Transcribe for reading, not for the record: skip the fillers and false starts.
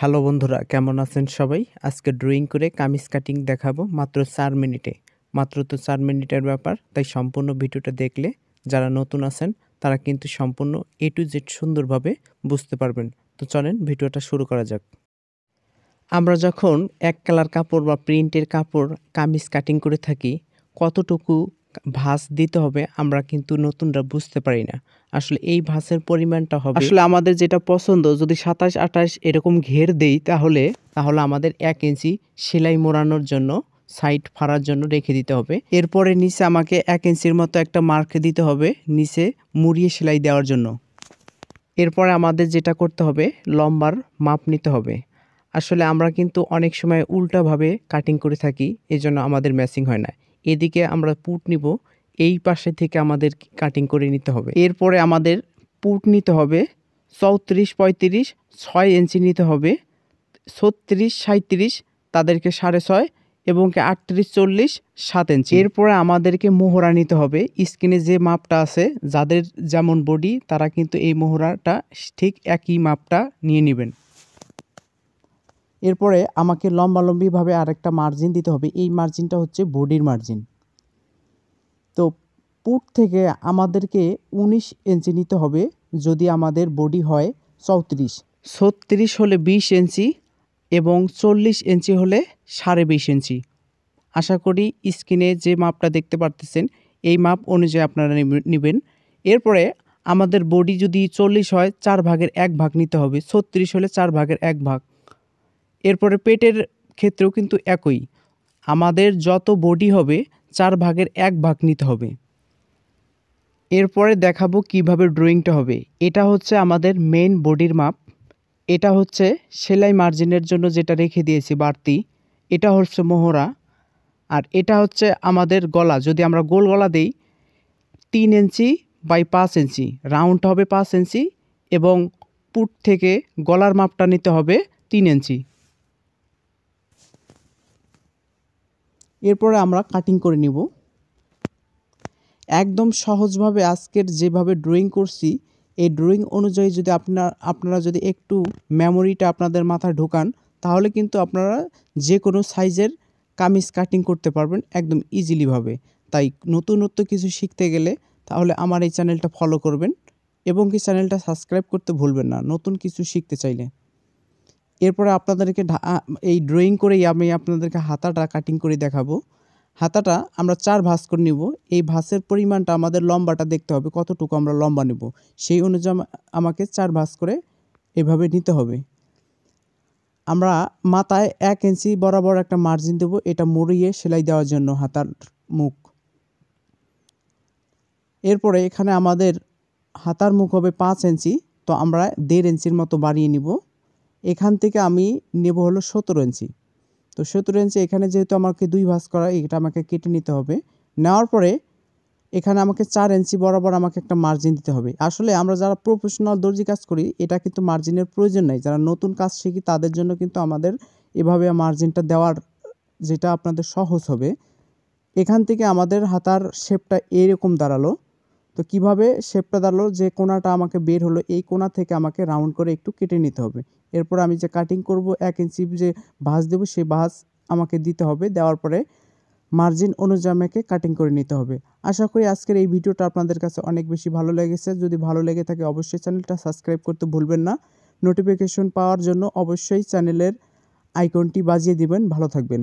Hello বন্ধুরা, কেমন আছেন সবাই? আজকে ড্রয়িং করে কামিজ কাটিং দেখাবো মাত্র 4 মিনিটে। মাত্র তো 4 মিনিটের ব্যাপার, তাই সম্পূর্ণ ভিডিওটা দেখলে যারা নতুন আছেন তারা কিন্তু সম্পূর্ণ A to Z সুন্দরভাবে বুঝতে পারবেন। তো চলেন ভিডিওটা শুরু করা যাক। আমরা যখন এক কালার কাপড় বা প্রিন্টের কাপড় কামিজ কাটিং করে থাকি, কতটুকু ভাঁজ দিতে হবে আমরা কিন্তু নতুনরা বুঝতে পারি না। আসলে এই ভাঁজের পরিমাণটা হবে আসলে আমাদের যেটা পছন্দ, যদি 27-28 এরকম ঘের দেই তাহলে আমাদের 1 ইঞ্চি সেলাই মোড়ানোর জন্য সাইড ফাড়ার জন্য রেখে দিতে হবে। এরপরে নিচে আমাকে 1 ইঞ্চির মতো একটা মার্ক দিতে হবে নিচে মুড়িয়ে সেলাই দেওয়ার জন্য। এরপরে আমাদের যেটা করতে হবে, লম্বার মাপ নিতে হবে। আসলে আমরা কিন্তু অনেক সময় উল্টাভাবে কাটিং করে থাকি, এজন্য আমাদের ম্যাচিং হয় না। এদিকে আমরা পুট নিব, এই পাশে থেকে আমাদের কাটিং করে নিতে হবে। এরপরে আমাদের পুট নিতে হবে 34, 35, 6 ইঞ্চি নিতে হবে, 36, 37 তাদেরকে 6.5 এবং 38, 40, 7 ইঞ্চি। এরপরে আমাদেরকে মোহরা নিতে হবে। স্ক্রিনে যে মাপটা আছে, যাদের যেমন বডি তারা কিন্তু এই মোহরাটা ঠিক একই মাপটা নিয়ে নেবেন। এরপরে আমাকে লম্বালম্বিভাবে আরেকটা মার্জিন দিতে হবে। এই মার্জিনটা হচ্ছে বডির মার্জিন। তো পুট থেকে আমাদেরকে 19 ইঞ্চি নিতে হবে যদি আমাদের বডি হয় 34। 36 হলে 20 ইঞ্চি এবং 40 ইঞ্চি হলে 20.5 ইঞ্চি। আশা করি স্ক্রিনে যে মাপটা দেখতে পারতেছেন এই মাপ অনুযায়ী আপনারা নেবেন। এরপরে আমাদের বডি যদি 40 হয় 4 ভাগের 1 ভাগ নিতে হবে, 36 হলে 4 ভাগের 1 ভাগ। এরপরে পেটের ক্ষেত্রেও কিন্তু একই, আমাদের যত বডি হবে 4 ভাগের 1 ভাগ নিতে হবে। এরপরে দেখাবো কিভাবে ড্রয়িংটা হবে। এটা হচ্ছে আমাদের মেইন বডির মাপ, এটা হচ্ছে সেলাই মার্জিনের জন্য যেটা রেখে দিয়েছি বাড়তি, এটা হচ্ছে মোহরা, আর এটা হচ্ছে আমাদের গলা। যদি আমরা গোল গলা দেই 3 ইঞ্চি বাই 5 ইঞ্চি, রাউন্ড হবে 5 ইঞ্চি এবং পুট থেকে গলার মাপটা নিতে হবে 3 ইঞ্চি। এরপরে আমরা কাটিং করে নিব একদম সহজভাবে। আজকের যেভাবে ড্রয়িং করছি এই ড্রয়িং অনুযায়ী যদি আপনারা যদি একটু মেমোরিটা আপনাদের মাথায় ঢোকান, তাহলে কিন্তু আপনারা যে কোনো সাইজের কামিজ কাটিং করতে পারবেন একদম ইজিলিভাবে। তাই নতুনত্ব কিছু শিখতে গেলে তাহলে আমার এই চ্যানেলটা ফলো করবেন এবং কি চ্যানেলটা সাবস্ক্রাইব করতে ভুলবেন না নতুন কিছু শিখতে চাইলে। এরপরে আপনাদেরকে এই ড্রয়িং করেই আমি আপনাদেরকে হাতাটা কাটিং করে দেখাবো। হাতাটা আমরা 4 ভাঁজ করে নিব। এই ভাঁজের পরিমাণটা আমাদের লম্বাটা দেখতে হবে, কতটুকু আমরা লম্বা নেব, সেই অনুযায়ী আমাকে 4 ভাঁজ করে এভাবে নিতে হবে। আমরা মাথায় 1 ইঞ্চি বরাবর একটা মার্জিন দেব, এটা মুড়িয়ে সেলাই দেওয়ার জন্য হাতার মুখ। এরপরে এখানে আমাদের হাতার মুখ হবে 5 ইঞ্চি, তো আমরা 1.5 ইঞ্চির মতো বাড়িয়ে নিব। এখান থেকে আমি নেব হলো 17 ইঞ্চি। তো 17 ইঞ্চি এখানে যেহেতু আমাকে 2 ভাঁজ করা, এটা আমাকে কেটে নিতে হবে। নেওয়ার পরে এখানে আমাকে 4 ইঞ্চি বরাবর আমাকে একটা মার্জিন দিতে হবে। আসলে আমরা যারা প্রফেশনাল দর্জি কাজ করি এটা কিন্তু মার্জিনের প্রয়োজন নাই, যারা নতুন কাজ শিখি তাদের জন্য কিন্তু আমাদের এভাবে মার্জিনটা দেওয়ার যেটা আপনাদের সহজ হবে। এখান থেকে আমাদের হাতার শেপটা এরকম দাঁড়ালো। তো কিভাবে শেপটা দাঁড়ালো, যে কোণাটা আমাকে বের হলো এই কোণা থেকে আমাকে রাউন্ড করে একটু কেটে নিতে হবে। এরপর আমি যে কাটিং করব 1 ইঞ্চি যে ভাঁজ দেবো সেই ভাঁজ আমাকে দিতে হবে। দেওয়ার পরে মার্জিন অনুযায়ী আমাকে কাটিং করে নিতে হবে। আশা করি আজকের এই ভিডিওটা আপনাদের কাছে অনেক বেশি ভালো লেগেছে। যদি ভালো লেগে থাকে অবশ্যই চ্যানেলটা সাবস্ক্রাইব করতে ভুলবেন না। নোটিফিকেশন পাওয়ার জন্য অবশ্যই চ্যানেলের আইকনটি বাজিয়ে দিবেন। ভালো থাকবেন।